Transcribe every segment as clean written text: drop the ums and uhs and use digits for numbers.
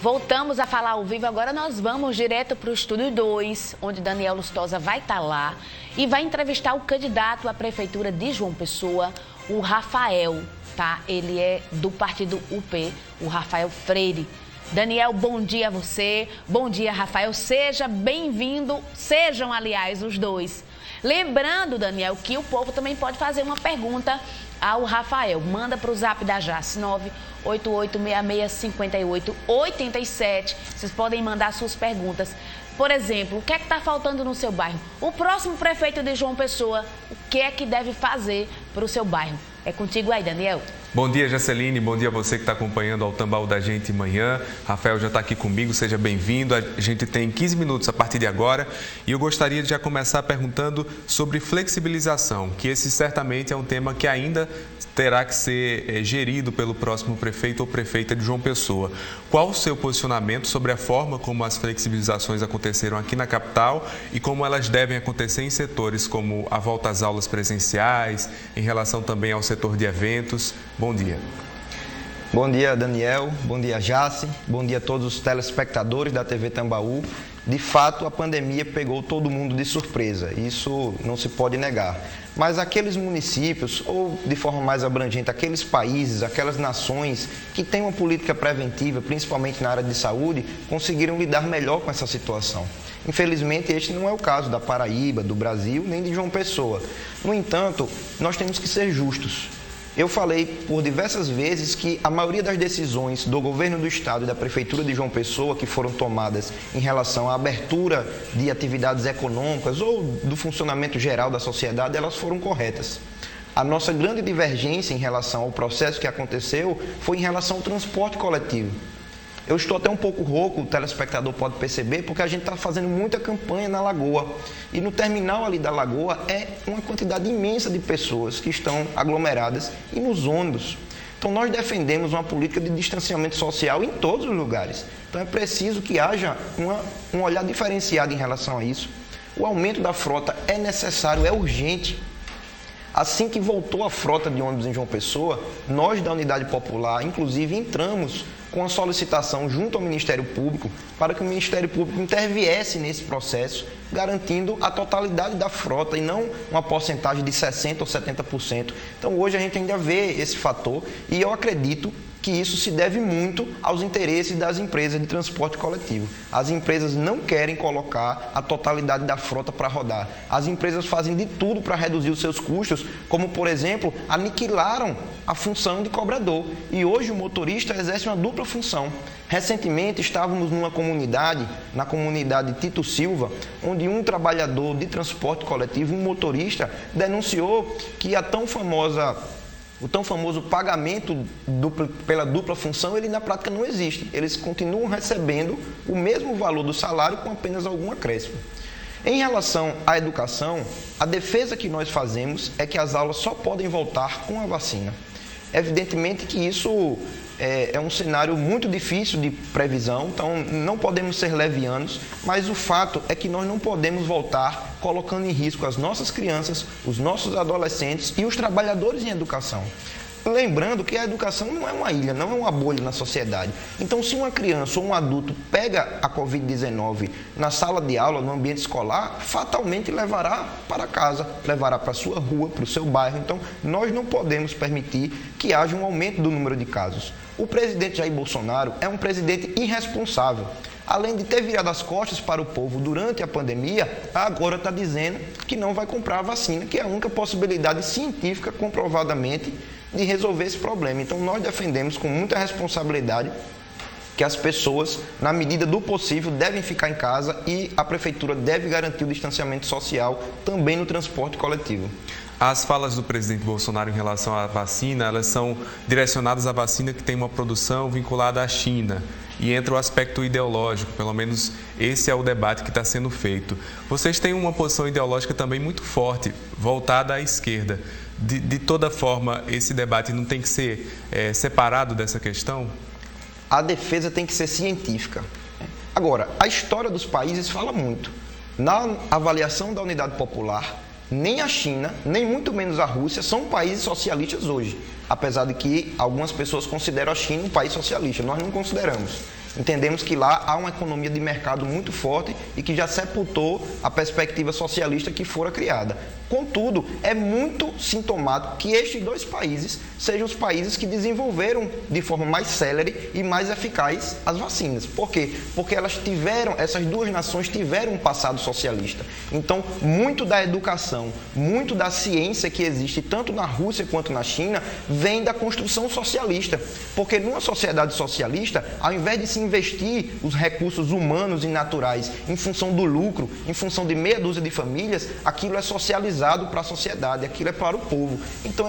Voltamos a falar ao vivo, agora nós vamos direto para o Estúdio 2, onde Daniel Lustosa vai estar lá e vai entrevistar o candidato à Prefeitura de João Pessoa, o Rafael, tá? Ele é do partido UP, o Rafael Freire. Daniel, bom dia a você, bom dia Rafael, seja bem-vindo, sejam aliás os dois. Lembrando, Daniel, que o povo também pode fazer uma pergunta ao Rafael. Manda para o zap da Jace, 988665887. Vocês podem mandar suas perguntas. Por exemplo, o que é que está faltando no seu bairro? O próximo prefeito de João Pessoa, o que é que deve fazer para o seu bairro? É contigo aí, Daniel. Bom dia, Jaceline. Bom dia a você que está acompanhando ao Tambaú da Gente manhã. Rafael já está aqui comigo, seja bem-vindo. A gente tem 15 minutos a partir de agora e eu gostaria de já começar perguntando sobre flexibilização, que esse certamente é um tema que ainda terá que ser gerido pelo próximo prefeito ou prefeita de João Pessoa. Qual o seu posicionamento sobre a forma como as flexibilizações aconteceram aqui na capital e como elas devem acontecer em setores como a volta às aulas presenciais, em relação também ao setor de eventos? Bom dia. Bom dia, Daniel. Bom dia, Jace. Bom dia a todos os telespectadores da TV Tambaú. De fato, a pandemia pegou todo mundo de surpresa. Isso não se pode negar. Mas aqueles municípios, ou de forma mais abrangente, aqueles países, aquelas nações que têm uma política preventiva, principalmente na área de saúde, conseguiram lidar melhor com essa situação. Infelizmente, este não é o caso da Paraíba, do Brasil, nem de João Pessoa. No entanto, nós temos que ser justos. Eu falei por diversas vezes que a maioria das decisões do governo do estado e da prefeitura de João Pessoa que foram tomadas em relação à abertura de atividades econômicas ou do funcionamento geral da sociedade, elas foram corretas. A nossa grande divergência em relação ao processo que aconteceu foi em relação ao transporte coletivo. Eu estou até um pouco rouco, o telespectador pode perceber, porque a gente está fazendo muita campanha na Lagoa. E no terminal ali da Lagoa é uma quantidade imensa de pessoas que estão aglomeradas e nos ônibus. Então nós defendemos uma política de distanciamento social em todos os lugares. Então é preciso que haja um olhar diferenciado em relação a isso. O aumento da frota é necessário, é urgente. Assim que voltou a frota de ônibus em João Pessoa, nós da Unidade Popular, inclusive, entramos com a solicitação junto ao Ministério Público para que o Ministério Público interviesse nesse processo, garantindo a totalidade da frota e não uma porcentagem de 60% ou 70%. Então, hoje a gente ainda vê esse fator e eu acredito que isso se deve muito aos interesses das empresas de transporte coletivo. As empresas não querem colocar a totalidade da frota para rodar. As empresas fazem de tudo para reduzir os seus custos, como, por exemplo, aniquilaram a função de cobrador. E hoje o motorista exerce uma dupla função. Recentemente estávamos numa comunidade, na comunidade Tito Silva, onde um trabalhador de transporte coletivo, um motorista, denunciou que o tão famoso pagamento pela dupla função, ele na prática não existe. Eles continuam recebendo o mesmo valor do salário com apenas algum acréscimo. Em relação à educação, a defesa que nós fazemos é que as aulas só podem voltar com a vacina. Evidentemente que isso é um cenário muito difícil de previsão, então não podemos ser levianos, mas o fato é que nós não podemos voltar colocando em risco as nossas crianças, os nossos adolescentes e os trabalhadores em educação. Lembrando que a educação não é uma ilha, não é uma bolha na sociedade. Então, se uma criança ou um adulto pega a Covid-19 na sala de aula, no ambiente escolar, fatalmente levará para casa, levará para a sua rua, para o seu bairro. Então, nós não podemos permitir que haja um aumento do número de casos. O presidente Jair Bolsonaro é um presidente irresponsável. Além de ter virado as costas para o povo durante a pandemia, agora está dizendo que não vai comprar a vacina, que é a única possibilidade científica, comprovadamente, de resolver esse problema. Então, nós defendemos com muita responsabilidade que as pessoas, na medida do possível, devem ficar em casa e a Prefeitura deve garantir o distanciamento social também no transporte coletivo. As falas do presidente Bolsonaro em relação à vacina, elas são direcionadas à vacina que tem uma produção vinculada à China. E entra o aspecto ideológico, pelo menos esse é o debate que está sendo feito. Vocês têm uma posição ideológica também muito forte, voltada à esquerda. De toda forma, esse debate não tem que ser separado dessa questão? A defesa tem que ser científica. Agora, a história dos países fala muito. Na avaliação da Unidade Popular, nem a China, nem muito menos a Rússia são países socialistas hoje. Apesar de que algumas pessoas consideram a China um país socialista, nós não consideramos. Entendemos que lá há uma economia de mercado muito forte e que já sepultou a perspectiva socialista que fora criada. Contudo, é muito sintomático que estes dois países sejam os países que desenvolveram de forma mais célere e mais eficaz as vacinas. Por quê? Porque essas duas nações tiveram um passado socialista. Então, muito da educação, muito da ciência que existe tanto na Rússia quanto na China, vem da construção socialista. Porque numa sociedade socialista, ao invés de se investir os recursos humanos e naturais em função do lucro, em função de meia dúzia de famílias, aquilo é socializado para a sociedade, aquilo é para o povo. Então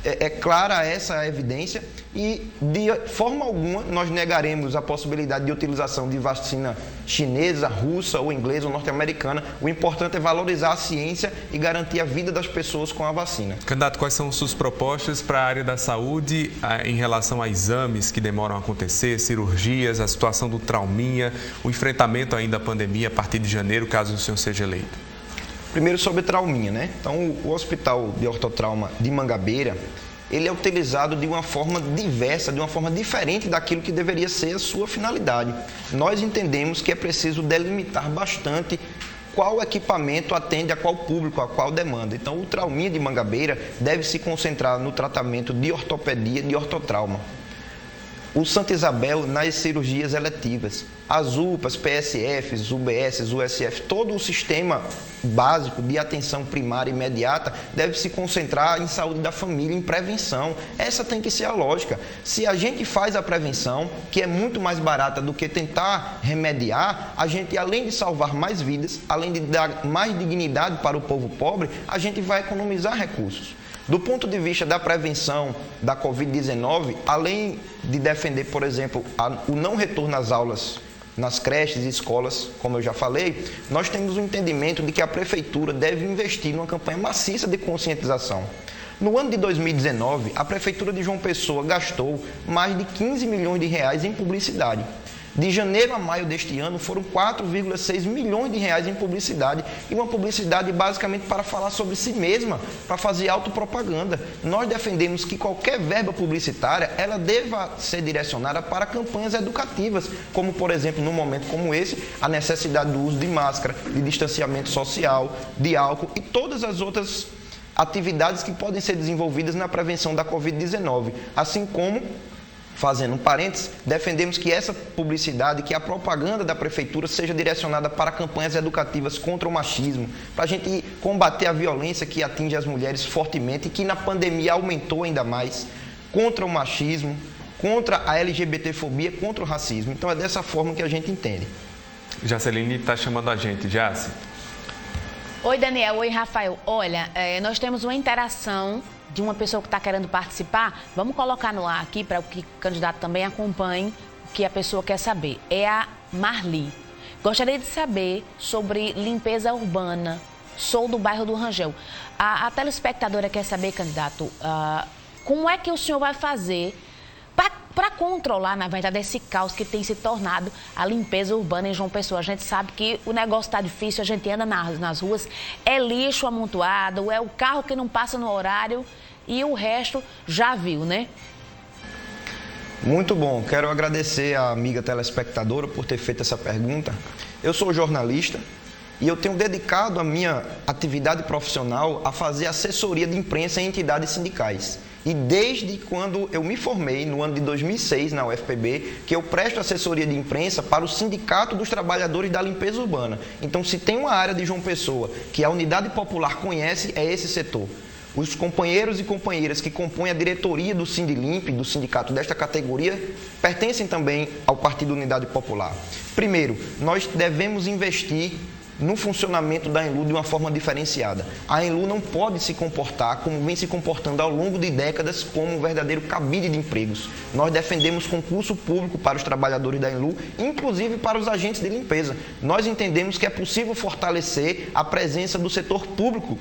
é clara essa evidência e de forma alguma nós negaremos a possibilidade de utilização de vacina chinesa, russa ou inglesa ou norte-americana. O importante é valorizar a ciência e garantir a vida das pessoas com a vacina. Candidato, quais são suas propostas para a área da saúde em relação a exames que demoram a acontecer, cirurgias, a situação do trauminha, o enfrentamento ainda à pandemia a partir de janeiro, caso o senhor seja eleito? Primeiro sobre trauminha, né? Então, o Hospital de Ortotrauma de Mangabeira, ele é utilizado de uma forma diversa, de uma forma diferente daquilo que deveria ser a sua finalidade. Nós entendemos que é preciso delimitar bastante qual equipamento atende a qual público, a qual demanda. Então, o trauminha de Mangabeira deve se concentrar no tratamento de ortopedia, de ortotrauma. O Santa Isabel nas cirurgias eletivas, as UPAs, PSFs, UBSs, USF, todo o sistema básico de atenção primária e imediata deve se concentrar em saúde da família, em prevenção. Essa tem que ser a lógica. Se a gente faz a prevenção, que é muito mais barata do que tentar remediar, a gente, além de salvar mais vidas, além de dar mais dignidade para o povo pobre, a gente vai economizar recursos. Do ponto de vista da prevenção da Covid-19, além de defender, por exemplo, o não retorno às aulas nas creches e escolas, como eu já falei, nós temos o entendimento de que a Prefeitura deve investir numa campanha maciça de conscientização. No ano de 2019, a Prefeitura de João Pessoa gastou mais de 15 milhões de reais em publicidade. De janeiro a maio deste ano, foram 4,6 milhões de reais em publicidade, e uma publicidade basicamente para falar sobre si mesma, para fazer autopropaganda. Nós defendemos que qualquer verba publicitária, ela deva ser direcionada para campanhas educativas, como, por exemplo, num momento como esse, a necessidade do uso de máscara, de distanciamento social, de álcool e todas as outras atividades que podem ser desenvolvidas na prevenção da Covid-19, assim como, fazendo um parênteses, defendemos que essa publicidade, que a propaganda da Prefeitura seja direcionada para campanhas educativas contra o machismo, para a gente combater a violência que atinge as mulheres fortemente e que na pandemia aumentou ainda mais, contra o machismo, contra a LGBTfobia, contra o racismo. Então é dessa forma que a gente entende. Jaceline está chamando a gente. Jace. Oi, Daniel. Oi, Rafael. Olha, nós temos uma interação de uma pessoa que está querendo participar. Vamos colocar no ar aqui para que o candidato também acompanhe o que a pessoa quer saber. É a Marli. Gostaria de saber sobre limpeza urbana. Sou do bairro do Rangel. A telespectadora quer saber, candidato, como é que o senhor vai fazer para controlar, na verdade, esse caos que tem se tornado a limpeza urbana em João Pessoa. A gente sabe que o negócio está difícil, a gente anda nas ruas, é lixo amontoado, é o carro que não passa no horário e o resto já viu, né? Muito bom. Quero agradecer à amiga telespectadora por ter feito essa pergunta. Eu sou jornalista e eu tenho dedicado a minha atividade profissional a fazer assessoria de imprensa em entidades sindicais. E desde quando eu me formei, no ano de 2006, na UFPB, que eu presto assessoria de imprensa para o Sindicato dos Trabalhadores da Limpeza Urbana. Então, se tem uma área de João Pessoa que a Unidade Popular conhece, é esse setor. Os companheiros e companheiras que compõem a diretoria do Sindilimp, do sindicato desta categoria, pertencem também ao Partido Unidade Popular. Primeiro, nós devemos investir no funcionamento da Enlu de uma forma diferenciada. A Enlu não pode se comportar como vem se comportando ao longo de décadas como um verdadeiro cabide de empregos. Nós defendemos concurso público para os trabalhadores da Enlu, inclusive para os agentes de limpeza. Nós entendemos que é possível fortalecer a presença do setor público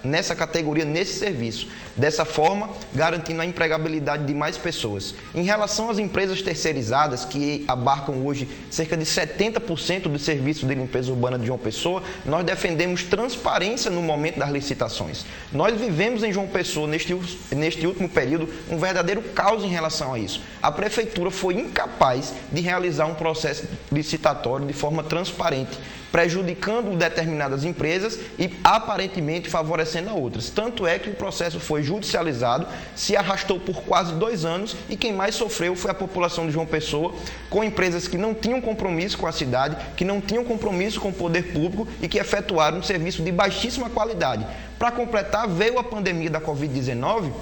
nessa categoria, nesse serviço. Dessa forma, garantindo a empregabilidade de mais pessoas. Em relação às empresas terceirizadas, que abarcam hoje cerca de 70% do serviço de limpeza urbana de João Pessoa, nós defendemos transparência no momento das licitações. Nós vivemos em João Pessoa, neste último período, um verdadeiro caos em relação a isso. A Prefeitura foi incapaz de realizar um processo licitatório de forma transparente, prejudicando determinadas empresas e aparentemente favorecendo a outras. Tanto é que o processo foi judicializado, se arrastou por quase 2 anos e quem mais sofreu foi a população de João Pessoa, com empresas que não tinham compromisso com a cidade, que não tinham compromisso com o poder público e que efetuaram um serviço de baixíssima qualidade. Para completar, veio a pandemia da Covid-19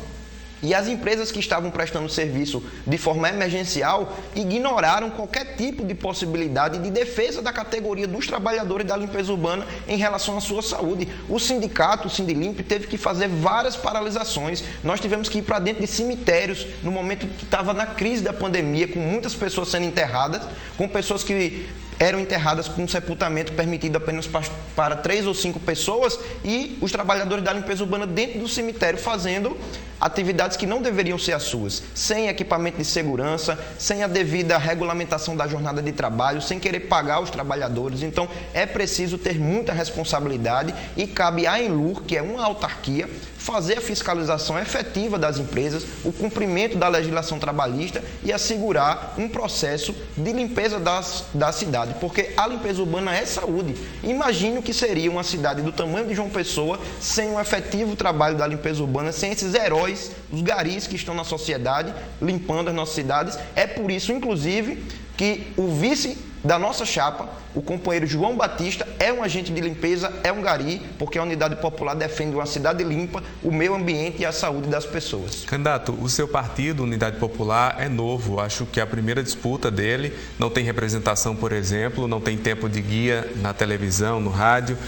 e as empresas que estavam prestando serviço de forma emergencial ignoraram qualquer tipo de possibilidade de defesa da categoria dos trabalhadores da limpeza urbana em relação à sua saúde. O sindicato, o Sindilimp, teve que fazer várias paralisações. Nós tivemos que ir para dentro de cemitérios no momento que estava na crise da pandemia, com muitas pessoas sendo enterradas, com pessoas que eram enterradas com um sepultamento permitido apenas para 3 ou 5 pessoas e os trabalhadores da limpeza urbana dentro do cemitério fazendo atividades que não deveriam ser as suas, sem equipamento de segurança, sem a devida regulamentação da jornada de trabalho, sem querer pagar os trabalhadores. Então, é preciso ter muita responsabilidade e cabe à Enlur, que é uma autarquia, fazer a fiscalização efetiva das empresas, o cumprimento da legislação trabalhista e assegurar um processo de limpeza da cidade, porque a limpeza urbana é saúde. Imagine o que seria uma cidade do tamanho de João Pessoa sem um efetivo trabalho da limpeza urbana, sem esses heróis, os garis que estão na sociedade limpando as nossas cidades. É por isso, inclusive, que o vice da nossa chapa, o companheiro João Batista, é um agente de limpeza, é um gari, porque a Unidade Popular defende uma cidade limpa, o meio ambiente e a saúde das pessoas. Candidato, o seu partido, Unidade Popular, é novo. Acho que a primeira disputa dele não tem representação, por exemplo, não tem tempo de guia na televisão, no rádio.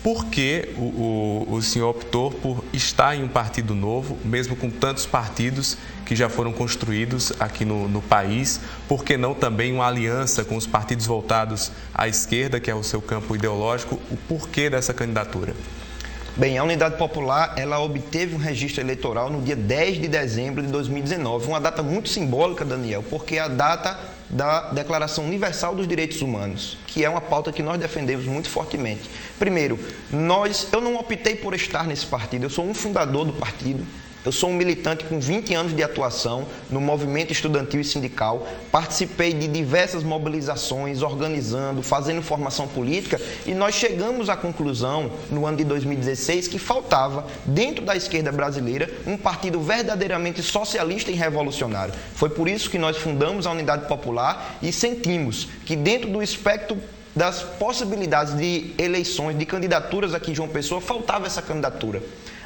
Por que o senhor optou por estar em um partido novo, mesmo com tantos partidos que já foram construídos aqui no país? Por que não também uma aliança com os partidos voltados à esquerda, que é o seu campo ideológico? O porquê dessa candidatura? Bem, a Unidade Popular, ela obteve um registro eleitoral no dia 10 de dezembro de 2019, uma data muito simbólica, Daniel, porque é a data da Declaração Universal dos Direitos Humanos, que é uma pauta que nós defendemos muito fortemente. Primeiro, eu não optei por estar nesse partido, eu sou um fundador do partido. Eu sou um militante com 20 anos de atuação no movimento estudantil e sindical, participei de diversas mobilizações, organizando, fazendo formação política e nós chegamos à conclusão, no ano de 2016, que faltava, dentro da esquerda brasileira, um partido verdadeiramente socialista e revolucionário. Foi por isso que nós fundamos a Unidade Popular e sentimos que dentro do espectro das possibilidades de eleições, de candidaturas aqui em João Pessoa, faltava essa candidatura.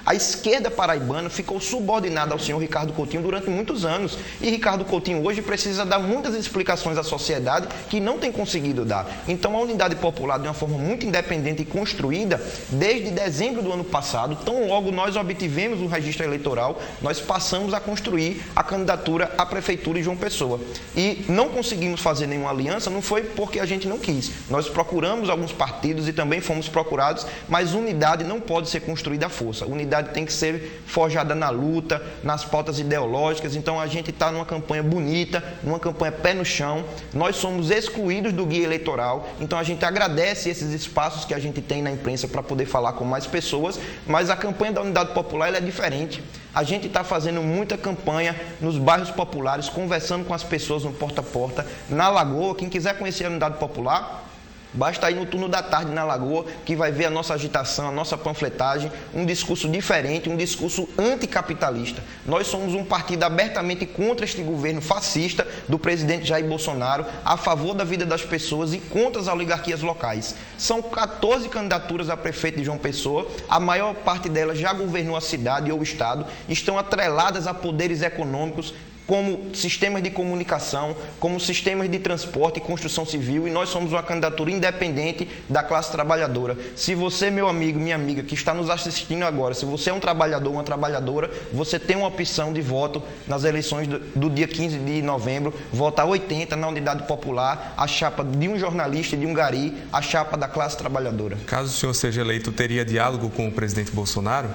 A esquerda paraibana ficou subordinada ao senhor Ricardo Coutinho durante muitos anos. E Ricardo Coutinho hoje precisa dar muitas explicações à sociedade que não tem conseguido dar. Então, a Unidade Popular, de uma forma muito independente e construída, desde dezembro do ano passado, tão logo nós obtivemos o registro eleitoral, nós passamos a construir a candidatura à Prefeitura de João Pessoa. E não conseguimos fazer nenhuma aliança, não foi porque a gente não quis. Nós procuramos alguns partidos e também fomos procurados, mas unidade não pode ser construída à força. Unidade tem que ser forjada na luta, nas pautas ideológicas. Então a gente está numa campanha bonita, numa campanha pé no chão. Nós somos excluídos do guia eleitoral, então a gente agradece esses espaços que a gente tem na imprensa para poder falar com mais pessoas, mas a campanha da Unidade Popular ela é diferente. A gente está fazendo muita campanha nos bairros populares, conversando com as pessoas no porta a porta, na Lagoa. Quem quiser conhecer a Unidade Popular, basta ir no turno da tarde na Lagoa, que vai ver a nossa agitação, a nossa panfletagem, um discurso diferente, um discurso anticapitalista. Nós somos um partido abertamente contra este governo fascista do presidente Jair Bolsonaro, a favor da vida das pessoas e contra as oligarquias locais. São 14 candidaturas a prefeito de João Pessoa, a maior parte delas já governou a cidade ou o estado, estão atreladas a poderes econômicos, como sistemas de comunicação, como sistemas de transporte e construção civil, e nós somos uma candidatura independente da classe trabalhadora. Se você, meu amigo, minha amiga, que está nos assistindo agora, se você é um trabalhador, uma trabalhadora, você tem uma opção de voto nas eleições do dia 15 de novembro, vota 80 na Unidade Popular, a chapa de um jornalista e de um gari, a chapa da classe trabalhadora. Caso o senhor seja eleito, teria diálogo com o presidente Bolsonaro?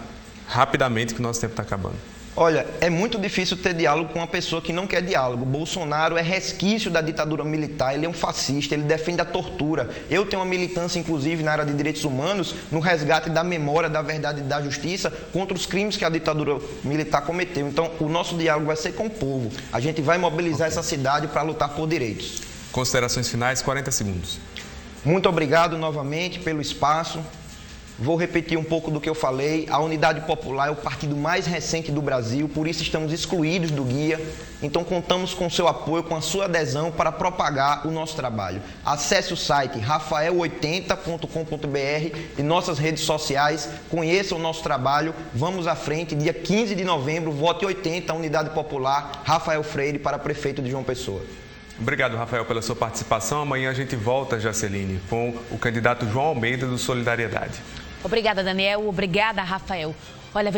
rapidamente, que o nosso tempo está acabando. Olha, é muito difícil ter diálogo com uma pessoa que não quer diálogo. Bolsonaro é resquício da ditadura militar, ele é um fascista, ele defende a tortura. Eu tenho uma militância, inclusive, na área de direitos humanos, no resgate da memória, da verdade e da justiça contra os crimes que a ditadura militar cometeu. Então, o nosso diálogo vai ser com o povo. A gente vai mobilizar essa cidade para lutar por direitos. Considerações finais, 40 segundos. Muito obrigado novamente pelo espaço. Vou repetir um pouco do que eu falei. A Unidade Popular é o partido mais recente do Brasil, por isso estamos excluídos do guia. Então contamos com o seu apoio, com a sua adesão para propagar o nosso trabalho. Acesse o site rafael80.com.br e nossas redes sociais. Conheça o nosso trabalho. Vamos à frente. Dia 15 de novembro, vote 80, Unidade Popular, Rafael Freire para prefeito de João Pessoa. Obrigado, Rafael, pela sua participação. Amanhã a gente volta, Jaceline, com o candidato João Almeida do Solidariedade. Obrigada, Daniel. Obrigada, Rafael. Olha,